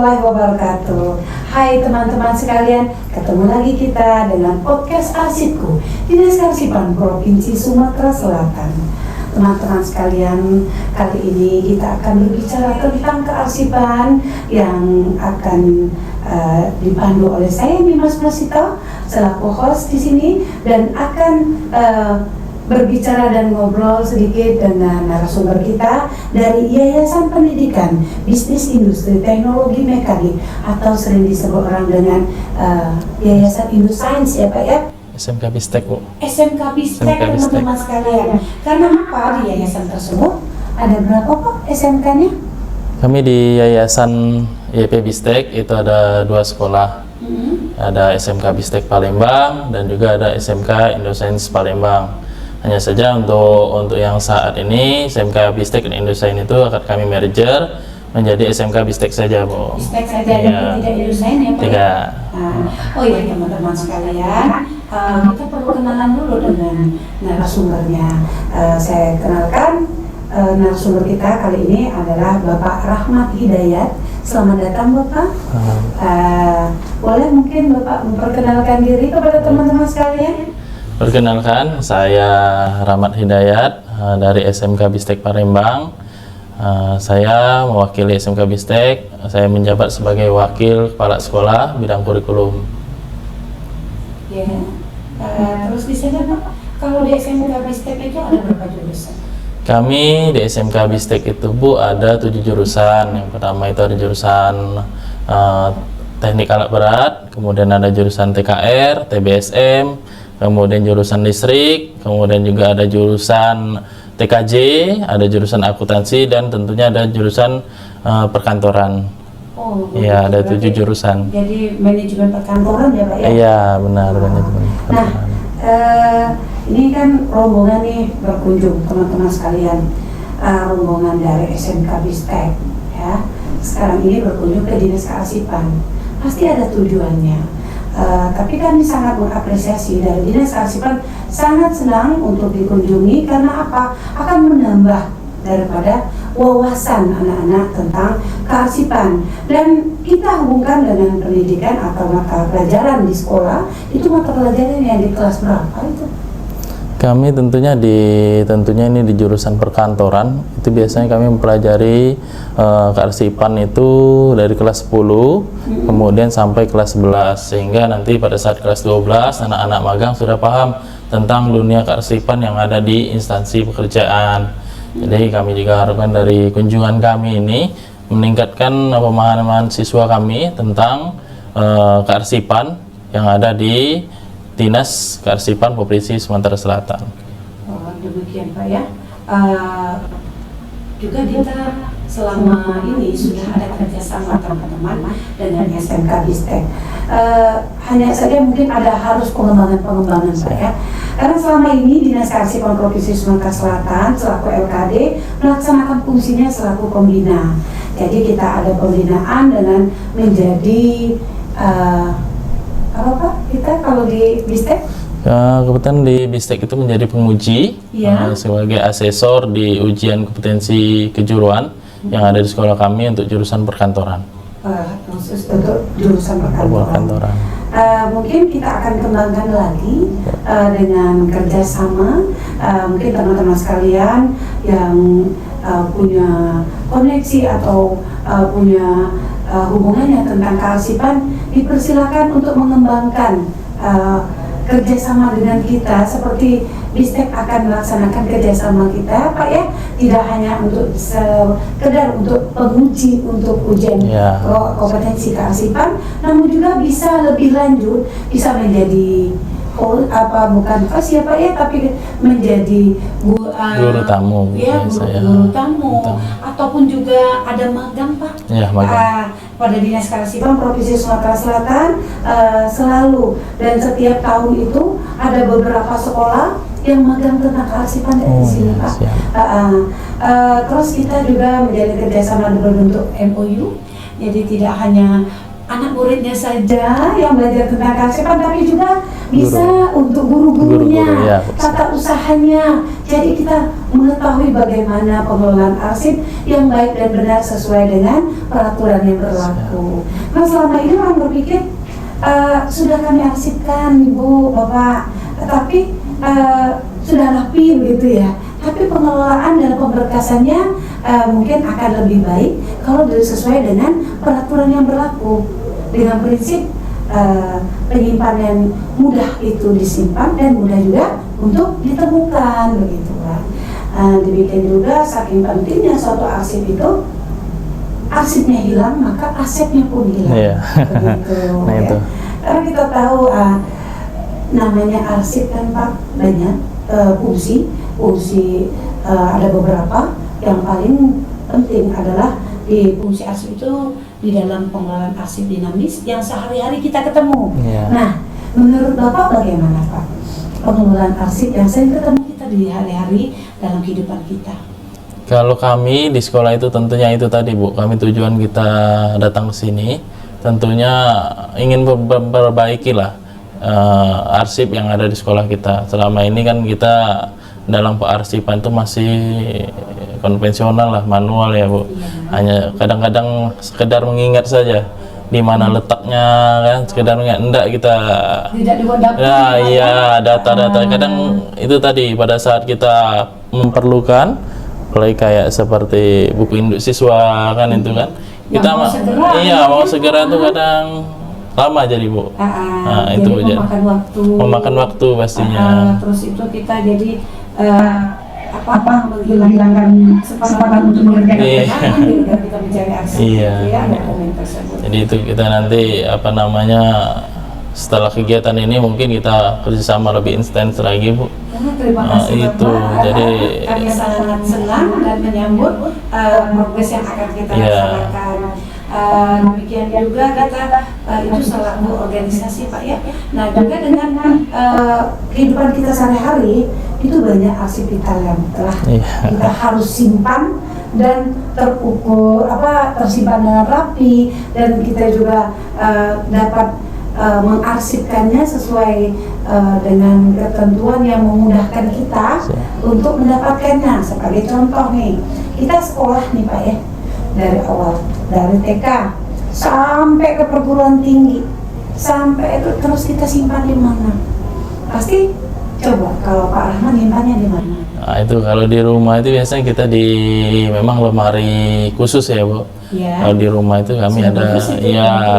warahmatullahi wabarakatuh. Hai teman-teman sekalian, ketemu lagi kita dengan podcast Arsipku, Dinas Kearsipan Provinsi Sumatera Selatan. Teman-teman sekalian, kali ini kita akan berbicara tentang kearsipan yang akan dipandu oleh saya, Mimas Masito, selaku host di sini, dan akan berbicara dan ngobrol sedikit dengan narasumber kita dari Yayasan Pendidikan Bisnis Industri Teknologi Mekanik, atau sering disebut orang dengan Yayasan Indosains, ya Pak ya? SMK Bistek, Bu. SMK Bistek, teman-teman sekalian. Karena apa di yayasan tersebut? Ada berapa Pak SMK-nya? Kami di Yayasan YP Bistek itu ada 2 sekolah. Ada SMK Bistek Palembang dan juga ada SMK Indosains Palembang. Hanya saja untuk yang saat ini SMK Bistek dan Indosains itu akan kami merger menjadi SMK Bistek saja, Bu. Bistek saja, ya. Tidak Indosains ya Pak? Tidak. Oh iya teman-teman sekalian, kita perlu kenalan dulu dengan narasumbernya. Saya kenalkan narasumber kita kali ini adalah Bapak Rahmat Hidayat. Selamat datang Bapak. Boleh mungkin Bapak memperkenalkan diri kepada teman-teman sekalian? Perkenalkan, saya Rahmat Hidayat dari SMK Bistek Palembang. Saya mewakili SMK Bistek. Saya menjabat sebagai wakil kepala sekolah bidang kurikulum. Ya. Terus di sana Pak, kalau di SMK Bistek itu ada berapa jurusan? Kami di SMK Bistek itu, Bu, ada 7 jurusan. Yang pertama itu ada jurusan teknik alat berat, kemudian ada jurusan TKR, TBSM, kemudian jurusan listrik, kemudian juga ada jurusan TKJ, ada jurusan akuntansi, dan tentunya ada jurusan perkantoran. Oh, ya, ada 7 jurusan. Jadi manajemen perkantoran ya Pak ya? Iya, benar, manajemen Nah, ini kan rombongan nih berkunjung teman-teman sekalian, rombongan dari SMK Bistek ya. Sekarang ini berkunjung ke Dinas Kearsipan. Pasti ada tujuannya. Tapi kami sangat mengapresiasi dari Dinas Kearsipan, sangat senang untuk dikunjungi karena apa? Akan menambah daripada wawasan anak-anak tentang kearsipan, dan kita hubungkan dengan pendidikan atau mata pelajaran di sekolah. Itu mata pelajaran yang di kelas berapa itu? Kami tentunya ini di jurusan perkantoran. Itu biasanya kami mempelajari kearsipan itu dari kelas 10 kemudian sampai kelas 11, sehingga nanti pada saat kelas 12 anak-anak magang sudah paham tentang dunia kearsipan yang ada di instansi pekerjaan. Jadi kami juga harapkan dari kunjungan kami ini meningkatkan pemahaman siswa kami tentang kearsipan yang ada di Dinas Kearsipan Provinsi Sumatera Selatan. Oh, demikian Pak ya. Juga kita selama ini sudah ada kerjasama teman-teman dengan SMK Bistek. Hanya saja mungkin ada harus pengembangan Pak ya. Karena selama ini Dinas Kearsipan Provinsi Sumatera Selatan selaku LKD melaksanakan fungsinya selaku pembina. Jadi kita ada pembinaan dengan menjadi apa Pak? Kita kalau di Bistek? Kebetulan di Bistek itu menjadi penguji sebagai asesor di ujian kompetensi kejuruan yang ada di sekolah kami untuk jurusan perkantoran. Khusus untuk jurusan perkantoran. Mungkin kita akan kembangkan lagi dengan kerjasama. Mungkin teman-teman sekalian yang punya koneksi atau punya hubungannya tentang kearsipan, dipersilakan untuk mengembangkan kerjasama dengan kita, seperti Bistek akan melaksanakan kerjasama kita Pak ya, tidak hanya untuk sekedar untuk penguji untuk ujian kompetensi kearsipan, namun juga bisa lebih lanjut, bisa menjadi bukan host ya Pak ya, tapi menjadi guru tamu ya, guru tamu, ataupun juga ada magang Pak ya, magang. Pada Dinas Kearsipan Provinsi Sumatera Selatan selalu dan setiap tahun itu ada beberapa sekolah yang magang tentang kearsipan dari sini Pak. Terus kita juga menjalin kerjasama berbentuk MOU, jadi tidak hanya anak muridnya saja yang belajar tentang kearsipan, tapi juga bisa untuk guru-gurunya, Guru-guru, ya, tata usahanya. Jadi kita mengetahui bagaimana pengelolaan arsip yang baik dan benar sesuai dengan peraturan yang berlaku. Nah, selama ini orang berpikir sudah kami arsipkan Ibu, Bapak, tapi sudah rapi begitu ya. Tapi pengelolaan dan pemberkasannya mungkin akan lebih baik kalau sesuai dengan peraturan yang berlaku, dengan prinsip penyimpanan mudah itu disimpan dan mudah juga untuk ditemukan begitu kan. Demikian juga saking pentingnya suatu arsip itu, arsipnya hilang maka asetnya pun hilang. Iya. Begitu, Nah, ya. itu. Karena kita tahu namanya arsip kan Pak banyak fungsi ada beberapa. Yang paling penting adalah di fungsi arsip itu di dalam pengelolaan arsip dinamis yang sehari-hari kita ketemu. Iya. Nah, menurut Bapak bagaimana Pak pengelolaan arsip yang sering ketemu kita di hari-hari dalam kehidupan kita? Kalau kami di sekolah itu tentunya itu tadi Bu, kami tujuan kita datang ke sini tentunya ingin memperbaiki lah arsip yang ada di sekolah kita. Selama ini kan kita dalam kearsipan itu masih konvensional lah, manual ya Bu. Hanya kadang-kadang sekedar mengingat saja di mana letaknya kan, sekedar mengingat, enggak kita Tidak dibuat dapur. ya iya data-data kadang itu tadi pada saat kita memerlukan mulai kayak seperti buku induk siswa kan itu kan kita mau segera, mau segera tuh kadang lama jadi Bu. Nah, jadi itu aja. memakan waktu pastinya. terus itu kita jadi menghilangkan kesempatan untuk mengerjakan Iya. pekerjaan dan kita mencari aksi Iya. ya dokumen tersebut. Jadi itu kita nanti setelah kegiatan ini mungkin kita kerjasama lebih intens lagi Bu. Terima kasih itu Bapak. jadi Kami sangat senang dan menyambut progres yang akan kita laksanakan. Demikian juga kita itu selaku organisasi Pak ya. Nah juga dengan kehidupan kita sehari-hari itu banyak arsip vital yang telah kita harus simpan dan terukur tersimpan dengan rapi, dan kita juga dapat mengarsipkannya sesuai dengan ketentuan yang memudahkan kita untuk mendapatkannya. Sebagai contoh nih, kita sekolah nih Pak ya, dari awal, dari TK sampai ke perguruan tinggi, sampai itu terus kita simpan di mana? Pasti coba kalau Pak Rahman nyimpannya di mana? Nah, itu kalau di rumah itu biasanya kita memang lemari khusus ya Bu. Ya. Kalau di rumah itu kami ada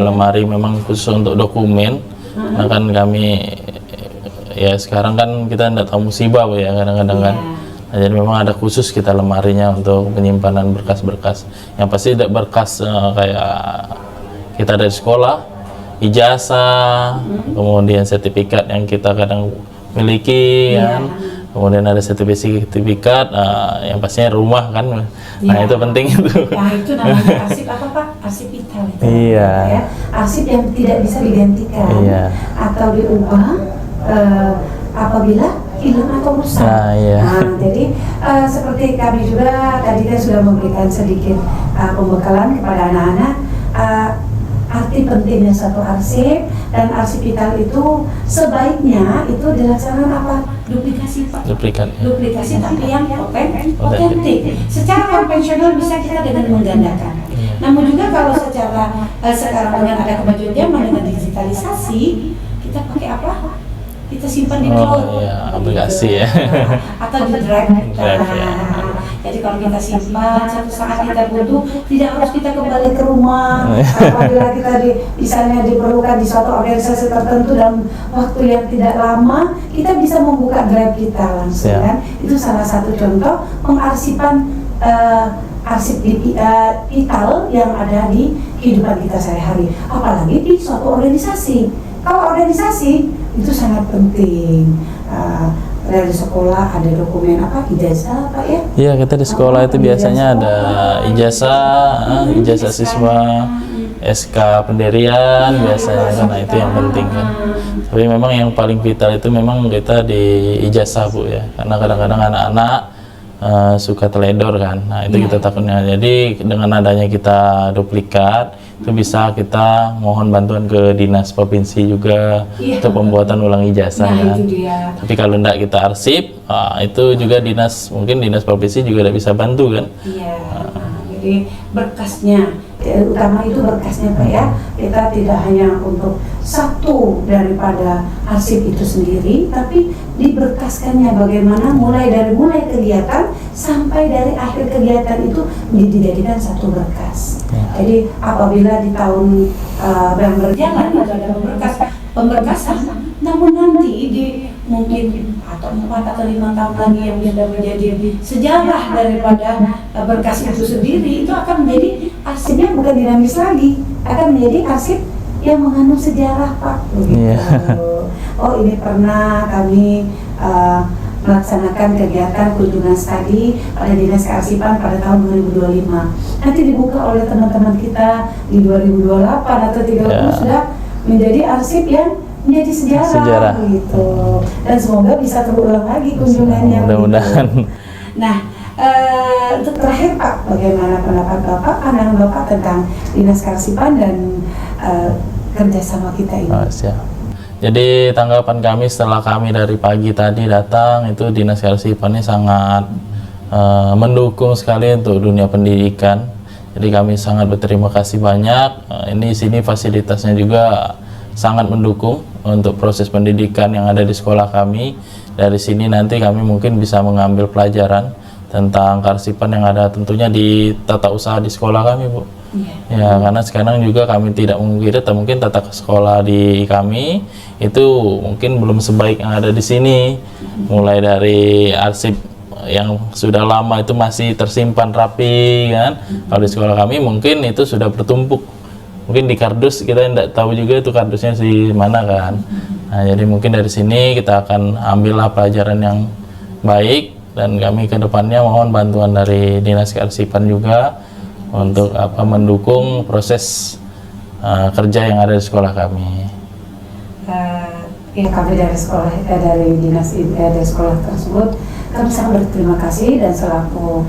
lemari memang khusus untuk dokumen. Nah kan kami ya sekarang kan kita tidak tahu musibah Bu ya kadang-kadang kan. Nah, jadi memang ada khusus kita lemarinya untuk penyimpanan berkas-berkas. Yang pasti tidak berkas kayak kita dari sekolah, ijazah, kemudian sertifikat yang kita kadang miliki kan. Kemudian ada sertifikat, yang pastinya rumah kan. Nah itu penting itu. Nah itu namanya arsip apa Pak? Arsip vital itu. Iya. Ya. Arsip yang tidak bisa digantikan atau diubah apabila hilang atau rusak. Nah, jadi seperti kami juga tadi kan sudah memberikan sedikit pembekalan kepada anak-anak arti pentingnya satu arsip, dan arsip vital itu sebaiknya itu dilaksanakan apa? Duplikasi Pak. Duplikasi tapi yang otentik. Secara konvensional bisa kita dengan menggandakan. Namun juga kalau secara sekarang dengan ada kemajuan zaman dengan digitalisasi, kita pakai apa? Kita simpan di cloud, aplikasi ya, atau di drive. Jadi kalau kita simpan, satu saat kita butuh, tidak harus kita kembali ke rumah. Apabila kita misalnya diperlukan di suatu organisasi tertentu dalam waktu yang tidak lama, kita bisa membuka drive kita langsung kan. Itu salah satu contoh pengarsipan arsip vital yang ada di kehidupan kita sehari-hari. Apalagi di suatu organisasi. Kalau organisasi itu sangat penting. Dari sekolah ada dokumen ijazah Pak ya? Iya, kita di sekolah itu biasanya ada ijazah siswa, SK pendirian biasanya karena itu yang penting kan. Tapi memang yang paling vital itu memang kita di ijazah Bu ya, karena kadang-kadang anak-anak suka teledor kan. Nah itu kita takutnya. Jadi dengan adanya kita duplikat itu bisa kita mohon bantuan ke dinas provinsi juga untuk pembuatan ulang ijazah Nah, ya. itu dia. Tapi kalau enggak kita arsip, itu juga mungkin dinas provinsi juga tidak bisa bantu kan. Iya, jadi berkasnya, utama itu berkasnya Pak ya. Kita tidak hanya untuk satu daripada arsip itu sendiri, tapi diberkaskannya bagaimana mulai kegiatan sampai dari akhir kegiatan itu dijadikan satu berkas. Jadi apabila di tahun yang berjalan ada pemberkasan, namun nanti di mungkin atau 4 atau 5 tahun lagi yang sudah menjadi sejarah daripada berkas itu sendiri, itu akan menjadi arsipnya bukan dinamis lagi, akan menjadi arsip yang mengandung sejarah Pak. Begitu. Oh ini pernah kami melaksanakan kegiatan kunjungan studi pada Dinas Kearsipan pada tahun 2025. Nanti dibuka oleh teman-teman kita di 2028 atau 30 sudah menjadi arsip yang menjadi sejarah. Gitu. Dan semoga bisa terulang lagi kunjungannya. Mudah-mudahan. Gitu. Nah, untuk terakhir Pak, bagaimana pendapat Bapak, pandangan Bapak tentang Dinas Kearsipan dan kerjasama kita ini? Siap. Jadi tanggapan kami setelah kami dari pagi tadi datang, itu Dinas Kearsipan ini sangat mendukung sekali untuk dunia pendidikan. Jadi kami sangat berterima kasih banyak. Ini sini fasilitasnya juga sangat mendukung untuk proses pendidikan yang ada di sekolah kami. Dari sini nanti kami mungkin bisa mengambil pelajaran tentang kearsipan yang ada tentunya di tata usaha di sekolah kami, Bu. Ya, karena sekarang juga kami tidak mungkin tata sekolah di kami itu mungkin belum sebaik yang ada di sini. Mulai dari arsip yang sudah lama itu masih tersimpan rapi kan. Kalau di sekolah kami mungkin itu sudah bertumpuk. Mungkin di kardus kita tidak tahu juga itu kardusnya di mana kan. Nah, jadi mungkin dari sini kita akan ambillah pelajaran yang baik, dan kami ke depannya mohon bantuan dari Dinas Kearsipan juga untuk mendukung proses kerja yang ada di sekolah kami. Ya, kami dari dinas dari sekolah tersebut kami sangat berterima kasih, dan selaku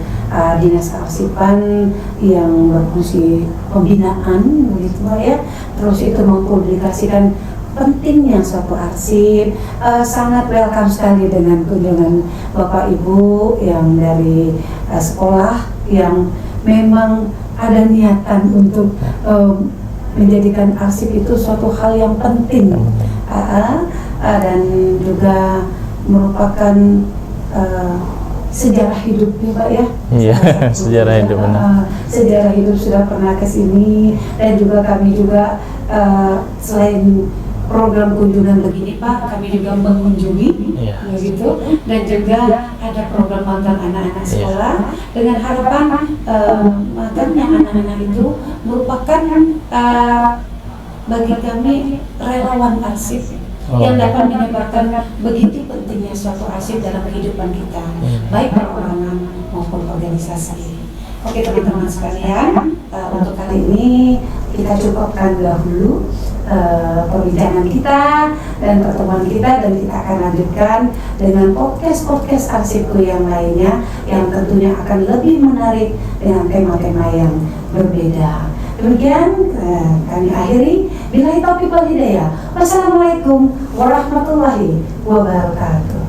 Dinas Kearsipan yang berfungsi pembinaan begitu ya, terus itu mempublikasikan pentingnya suatu arsip. Sangat welcome sekali dengan kunjungan Bapak Ibu yang dari sekolah yang memang ada niatan untuk menjadikan arsip itu suatu hal yang penting, dan juga merupakan sejarah hidupnya Pak ya. Iya, sejarah hidup benar. Sejarah hidup sudah pernah ke sini, dan juga kami juga selain program kunjungan begini Pak, kami juga mengunjungi, begitu, dan juga ada program magang anak-anak sekolah dengan harapan magangnya anak-anak itu merupakan bagi kami relawan arsip yang dapat menyebarkan begitu pentingnya suatu arsip dalam kehidupan kita, baik perorangan maupun organisasi. Oke teman-teman sekalian, untuk kali ini kita cukupkan dahulu perbincangan kita dan pertemuan kita, dan kita akan lanjutkan dengan podcast arsipku yang lainnya yang tentunya akan lebih menarik dengan tema-tema yang berbeda. Demikian kami akhiri. Billahi taufiq wal hidayah. Wassalamualaikum warahmatullahi wabarakatuh.